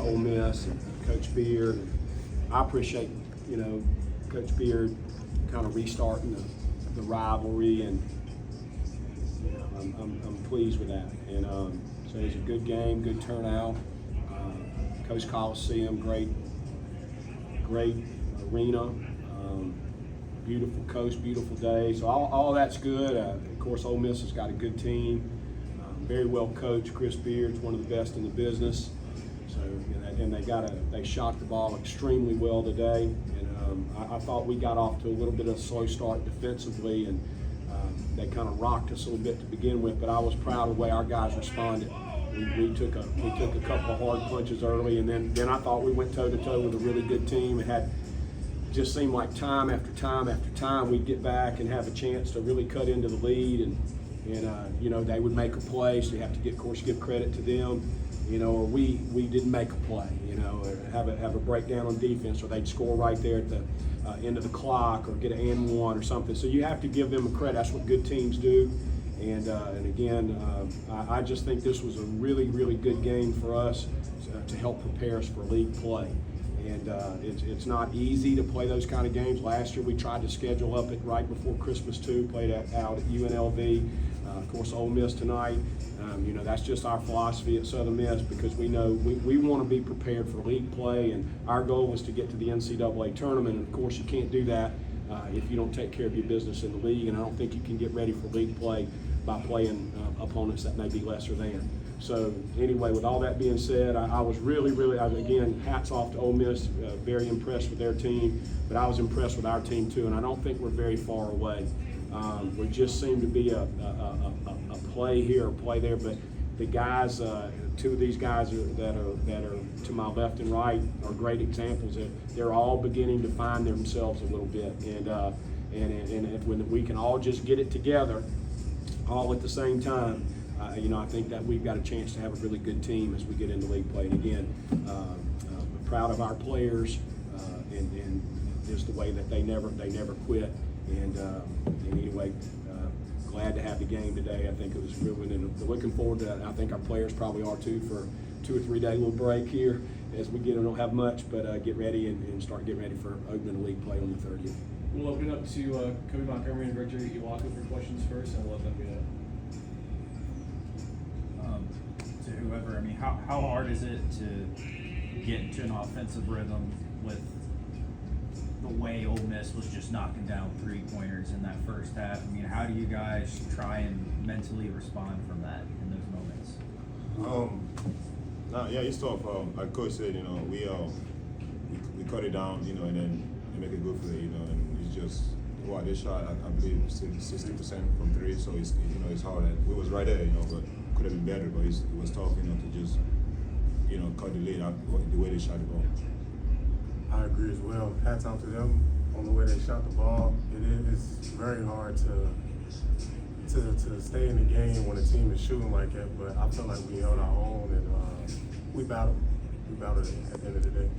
Ole Miss and Coach Beard. And I appreciate, Coach Beard kind of restarting the rivalry, and I'm pleased with that. And so it was a good game, good turnout. Coach Coliseum, great arena, beautiful coach, beautiful day. So all that's good. Of course, Ole Miss has got a good team, very well coached. Chris Beard's one of the best in the business. So and they shot the ball extremely well today. And I thought we got off to a little bit of a slow start defensively, and they kind of rocked us a little bit to begin with. But I was proud of the way our guys responded. We took a couple of hard punches early, and then I thought we went toe-to-toe with a really good team. It just seemed like time after time after time we'd get back and have a chance to really cut into the lead, and they would make a play, so you have to of course give credit to them, or we didn't make a play, or have a breakdown on defense, or they'd score right there at the end of the clock, or get an and one or something. So you have to give them a credit. That's what good teams do. And again, I just think this was a really, really good game for us to help prepare us for league play. And it's not easy to play those kind of games. Last year we tried to schedule up it right before Christmas too, played out at UNLV. Of course, Ole Miss tonight. That's just our philosophy at Southern Miss, because we know we want to be prepared for league play, and our goal was to get to the NCAA tournament. And of course, you can't do that if you don't take care of your business in the league, and I don't think you can get ready for league play by playing opponents that may be lesser than. So anyway, with all that being said, I was really, again, hats off to Ole Miss, very impressed with their team, but I was impressed with our team too, and I don't think we're very far away. We just seem to be a play here, a play there, but the guys, two of these guys that are to my left and right are great examples. They're all beginning to find themselves a little bit, and when we can all just get it together, all at the same time, I think that we've got a chance to have a really good team as we get into league play. And again, proud of our players, and just the way that they never quit. And anyway, glad to have the game today. I think it was real, and looking forward to that. I think our players probably are too, for 2 or 3 day little break here as we don't have much, but get ready and start getting ready for opening the league play on the 30th. We'll open it up to Cobie, Montgomery, and Richard Iwuakor for questions first, and we'll let them go. To whoever, how hard is it to get into an offensive rhythm with the way Ole Miss was just knocking down 3-pointers in that first half? How do you guys try and mentally respond from that in those moments? It's tough. Like Coach said, we cut it down, and then make it good for it, and it's just they shot, I believe 60% from 3, so it's hard. And we was right there, but could have been better. But it was tough, to just cut the lead out the way they shot the ball. I agree as well. Hats out to them on the way they shot the ball. It's very hard to stay in the game when a team is shooting like that. But I feel like we held our own, and we battled. We battled at the end of the day.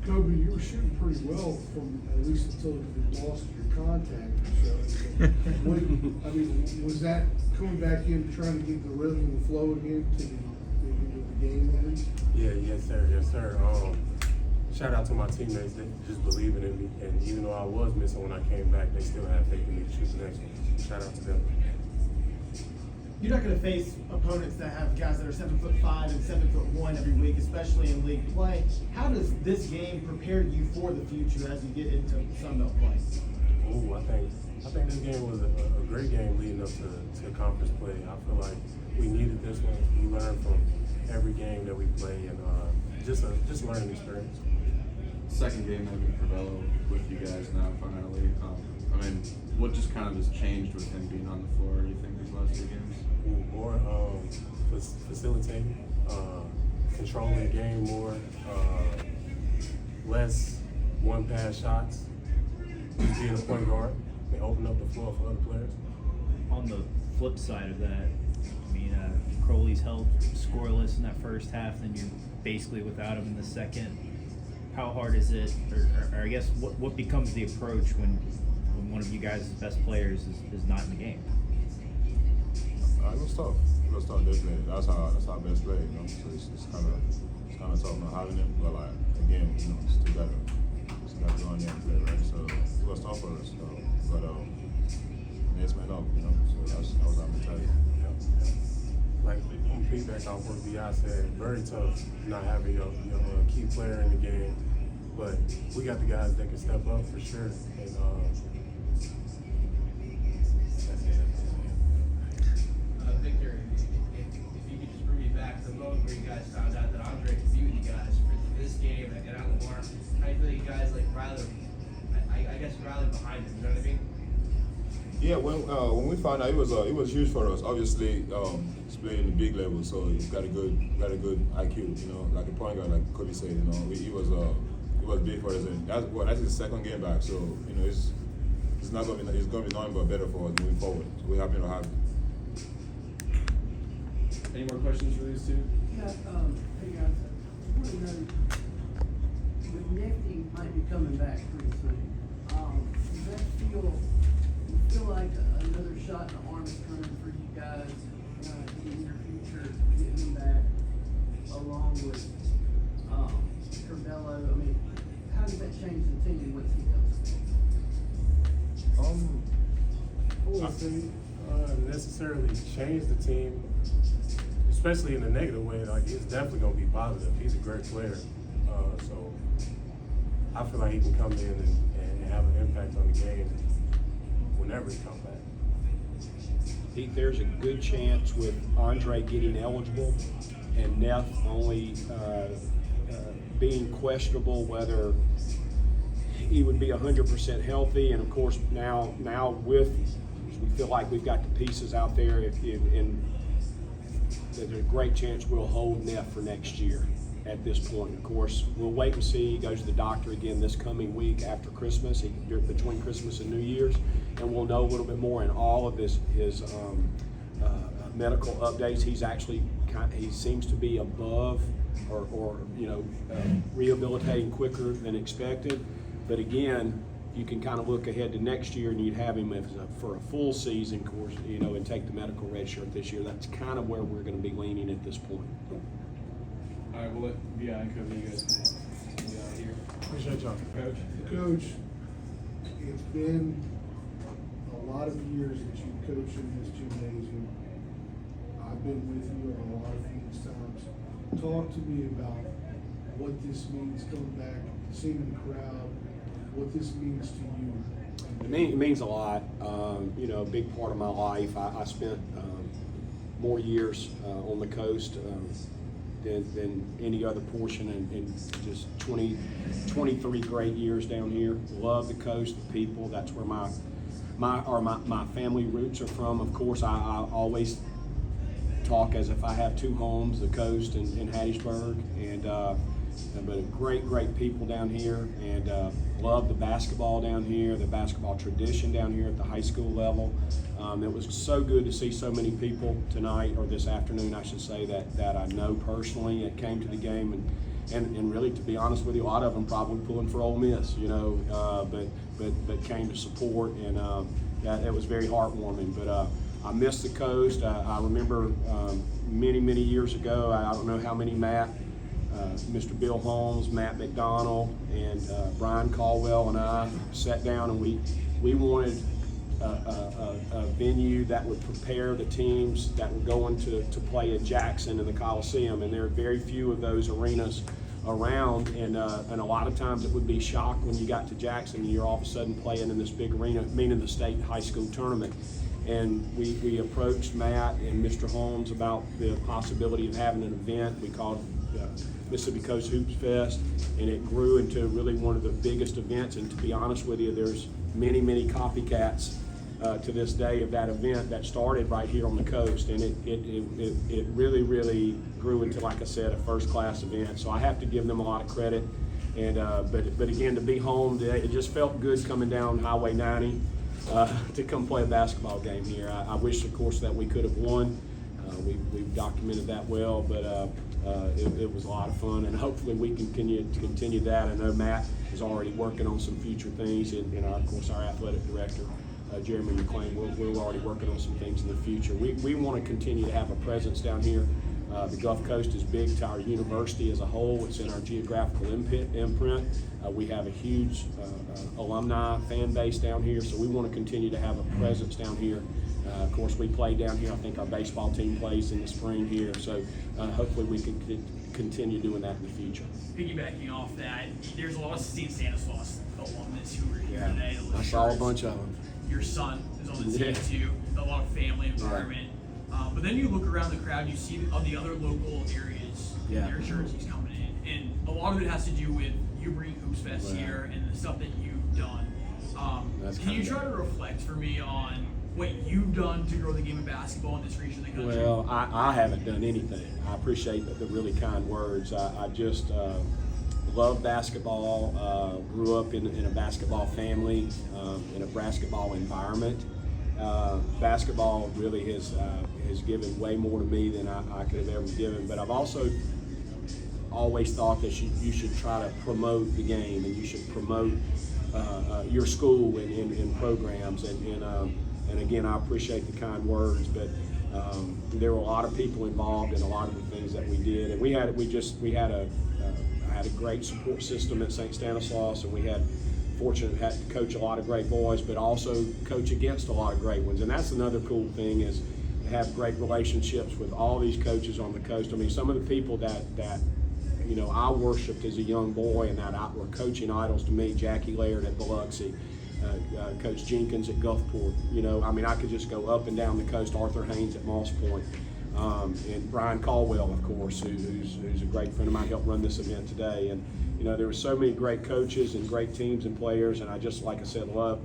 Cobie, you were shooting pretty well from at least until you lost your contact. So, was that coming back in trying to get the rhythm and flow again to the game at least? Yeah, yes sir. Shout out to my teammates that just believing in me, and even though I was missing when I came back, they still have faith in me to shoot the next one. Shout out to them. You're not going to face opponents that have guys that are 7'5" and 7'1" every week, especially in league play. How does this game prepare you for the future as you get into Sun Belt play? Oh, I think this game was a great game leading up to conference play. I feel like we needed this one. We learned from every game that we play, and just learning experience. Second game having Carvello with you guys now finally. What just kind of has changed with him being on the floor, you think, these last 2 games? More facilitating, controlling the game more, less one-pass shots, being a point guard, and open up the floor for other players. On the flip side of that, Crowley's held scoreless in that first half, then you're basically without him in the second. How hard is it, or I guess what becomes the approach when one of you guys' best players is not in the game? It was tough. Because tough they play. That's our best play, you know. So it's kind of tough not having him. But like again, you know, still got to go on there and play, right? So it was tough for us. But next man up, you know. So that was our mentality. Like on feedback off what B.I. said, very tough not having your key player in the game. But we got the guys that can step up for sure. And that's it. Victor, if you could just bring me back to the moment where you guys found out that Andre could be with you guys for this game and out of the bar, how do you feel you guys like rallied, I guess rallied behind him, you know what I mean? Yeah, when we found out, it was huge for us. Obviously, he's playing the big level, so he's got a good IQ. You know, like a point guard, like Cobie said. You know, it was big for us, and that's his second game back. So you know, it's gonna be nothing but better for us moving forward. So we're happy to have him. Any more questions for these two? Yeah, hey guys, I want to know, with Nifty might be coming back pretty soon, does that feel like another shot in the arm is coming for you guys, in the near future, getting him back, along with, Curbelo? I mean, how does that change the team once he comes back? I wouldn't say necessarily change the team, especially in a negative way. Like it's definitely gonna be positive. He's a great player, so I feel like he can come in and have an impact on the game whenever he comes back. Pete, there's a good chance with Andre getting eligible and Neff only being questionable whether he would be 100% healthy, and of course now with we feel like we've got the pieces out there, and there's a great chance we'll hold Neff for next year at this point. Of course, we'll wait and see. He goes to the doctor again this coming week after Christmas, between Christmas and New Year's, and we'll know a little bit more in all of his medical updates. He seems to be above or rehabilitating quicker than expected. But again, you can kind of look ahead to next year, and you'd have him for a full season course, and take the medical red shirt this year. That's kind of where we're going to be leaning at this point. All right, we'll let B.I. and Cobie, you guys be out here. Appreciate y'all. Coach? Coach, it's been a lot of years that you've coached in this gymnasium. I've been with you on a lot of these times. Talk to me about what this means coming back, seeing the crowd, what this means to you. It means a lot. A big part of my life. I spent more years on the coast than any other portion, and just 23 great years down here. Love the coast, the people. That's where my family roots are from. Of course, I always talk as if I have two homes, the coast and Hattiesburg, but great people down here, and love the basketball down here, the basketball tradition down here at the high school level. It was so good to see so many people tonight, or this afternoon I should say, that I know personally that came to the game, and really, to be honest with you, a lot of them probably pulling for Ole Miss, but came to support, and that was very heartwarming. But I miss the coast. I remember many years ago, I don't know how many, Matt, Mr. Bill Holmes, Matt McDonald, and Brian Caldwell and I sat down, and we wanted a venue that would prepare the teams that were going to play at Jackson in the Coliseum, and there are very few of those arenas around, and a lot of times it would be shock when you got to Jackson and you're all of a sudden playing in this big arena, meaning the state high school tournament. And we approached Matt and Mr. Holmes about the possibility of having an event we called Mississippi Coast Hoops Fest, and it grew into really one of the biggest events. And to be honest with you, there's many copycats to this day of that event that started right here on the coast, and it really grew into, like I said, a first-class event. So I have to give them a lot of credit. And but again, to be home, it just felt good coming down Highway 90 to come play a basketball game here. I wish, of course, that we could have won. We've documented that well, but it was a lot of fun, and hopefully we can continue that. I know Matt is already working on some future things, and of course our athletic director Jeremy McClain. We're already working on some things in the future. We want to continue to have a presence down here. The Gulf Coast is big to our university as a whole. It's in our geographical imprint. We have a huge alumni fan base down here, so we want to continue to have a presence down here. Of course, we play down here. I think our baseball team plays in the spring here, so hopefully we can continue doing that in the future. Piggybacking off that, there's a lot of St. Stanislaus alumnus who are here today. I saw a bunch of them. Your son is on the team Yeah. too. A lot of family environment. But then you look around the crowd, you see the other local areas, Yeah. their jerseys coming in, and a lot of it has to do with you bringing Hoops Fest Right. here and the stuff that you've done. That's Can you kinda- try to reflect for me on what you've done to grow the game of basketball in this region of the country? Well, I haven't done anything. I appreciate the really kind words. I just love basketball, grew up in a basketball family, in a basketball environment. Basketball really has given way more to me than I could have ever given, but I've also always thought that you should try to promote the game, and you should promote your school in programs, and again, I appreciate the kind words, but there were a lot of people involved in a lot of the things that we did, and I had a great support system at St. Stanislaus, and we had to coach a lot of great boys, but also coach against a lot of great ones, and that's another cool thing is to have great relationships with all these coaches on the coast. I mean, some of the people that I worshipped as a young boy and that were coaching idols to me, Jackie Laird at Biloxi, Coach Jenkins at Gulfport. I mean, I could just go up and down the coast, Arthur Haynes at Moss Point, and Brian Caldwell, of course, who's a great friend of mine, helped run this event today. And there were so many great coaches and great teams and players, and I just, like I said, love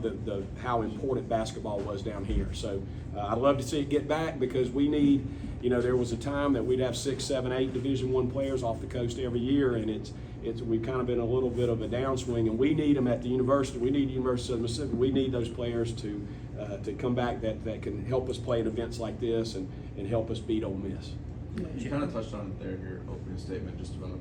the how important basketball was down here. So I'd love to see it get back, because we need, there was a time that we'd have 6, 7, 8 Division I players off the coast every year, and we've kind of been a little bit of a downswing, and we need them at the university. We need University of Mississippi. We need those players to come back that can help us play in events like this and help us beat Ole Miss. You kind of touched on it there in your opening statement, just about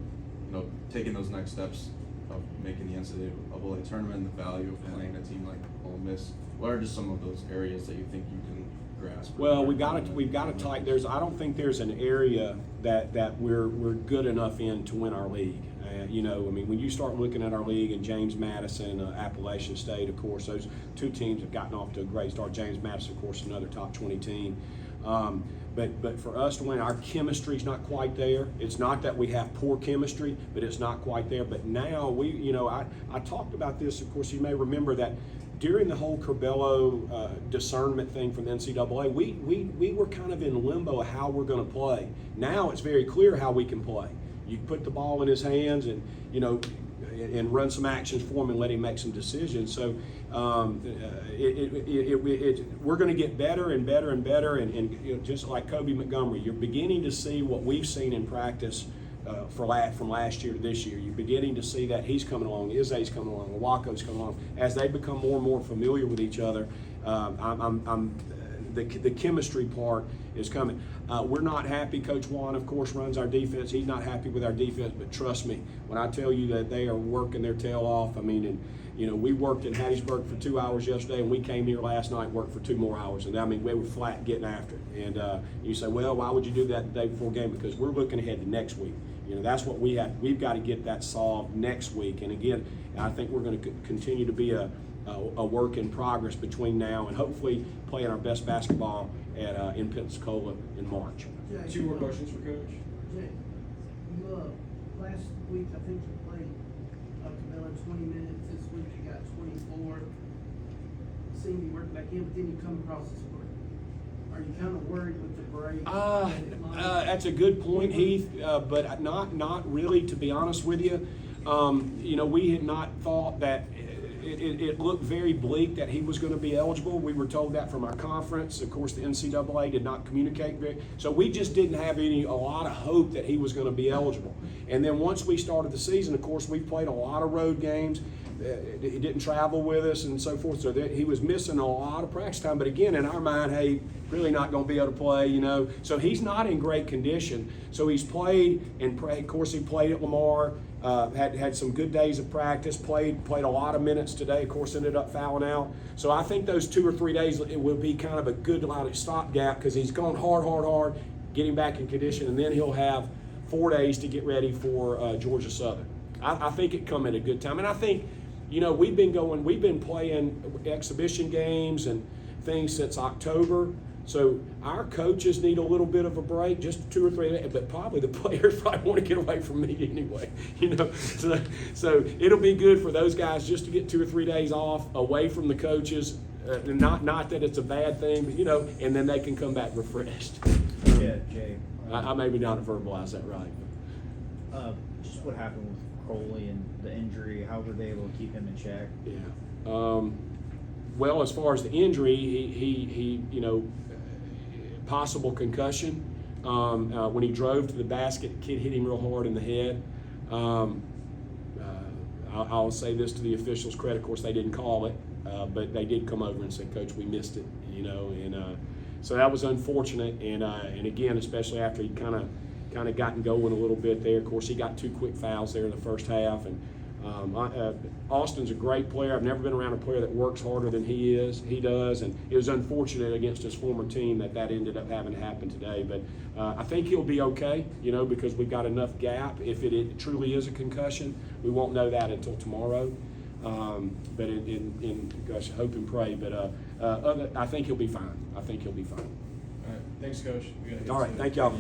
taking those next steps of making the NCAA tournament and the value of playing a team like Ole Miss. What are just some of those areas that you think you can grasp? Well, we've got to tighten. I don't think there's an area that we're good enough in to win our league. I mean, when you start looking at our league, and James Madison, Appalachian State, of course, those two teams have gotten off to a great start. James Madison, of course, another top 20 team. But for us to win, our chemistry's not quite there. It's not that we have poor chemistry, but it's not quite there. But now I talked about this. Of course, you may remember that during the whole Curbelo discernment thing from the NCAA, we were kind of in limbo of how we're going to play. Now it's very clear how we can play. You put the ball in his hands, and and run some actions for him and let him make some decisions. So we're going to get better and better and better. And just like Cobie Montgomery, you're beginning to see what we've seen in practice from last year to this year. You're beginning to see that he's coming along, Izay's coming along, Iwuakor's coming along. As they become more and more familiar with each other, the chemistry part is coming. We're not happy. Coach Juan, of course, runs our defense. He's not happy with our defense, but trust me, when I tell you that they are working their tail off, I mean, we worked in Hattiesburg for 2 hours yesterday, and we came here last night and worked for 2 more hours. And I mean, we were flat getting after it. And you say, well, why would you do that the day before game? Because we're looking ahead to next week. That's what we have. We've got to get that solved next week. And again, I think we're going to continue to be a work in progress between now and hopefully playing our best basketball in Pensacola in March. Jay, 2 more questions for Coach. Jay, last week I think you played Cabela 20 minutes. This week you got 24. Seeing you work back in, but then you come across this break. Are you kind of worried with the break? That's a good point, Heath, but not really, to be honest with you. We had not thought that. It looked very bleak that he was going to be eligible. We were told that from our conference. Of course, the NCAA did not communicate so we just didn't have a lot of hope that he was going to be eligible. And then once we started the season, of course, we played a lot of road games. he didn't travel with us and so forth. So he was missing a lot of practice time. But again, in our mind, hey, really not going to be able to play, you know. So he's not in great condition. So he's played, and of course he played at Lamar. Had some good days of practice. Played a lot of minutes today. Of course, ended up fouling out. So I think those 2 or 3 days it will be kind of a good stopgap because he's gone hard, getting back in condition, and then he'll have 4 days to get ready for Georgia Southern. I think it come at a good time, and I think, you know, we've been playing exhibition games and things since October. So our coaches need a little bit of a break, just 2 or 3 days, but probably the players probably want to get away from me anyway, you know. So it'll be good for those guys just to get 2 or 3 days off away from the coaches. Not that it's a bad thing, but you know, and then they can come back refreshed. Yeah, Jay. I maybe not verbalize that right. Just what happened with Crowley and the injury, how were they able to keep him in check? Yeah. Well, as far as the injury, he you know, possible concussion. When he drove to the basket, the kid hit him real hard in the head. I'll say this to the officials' credit. Of course, they didn't call it, but they did come over and say, "Coach, we missed it," you know, and so that was unfortunate. And again, especially after he kind of gotten going a little bit there. Of course, he got 2 quick fouls there in the first half. And Austin's a great player. I've never been around a player that works harder than he does. And it was unfortunate against his former team that ended up having to happen today. But I think he'll be okay, you know, because we've got enough gap. If it truly is a concussion, we won't know that until tomorrow. But gosh, hope and pray. But I think he'll be fine. All right, thanks, Coach. We gotta get All right, to thank y'all.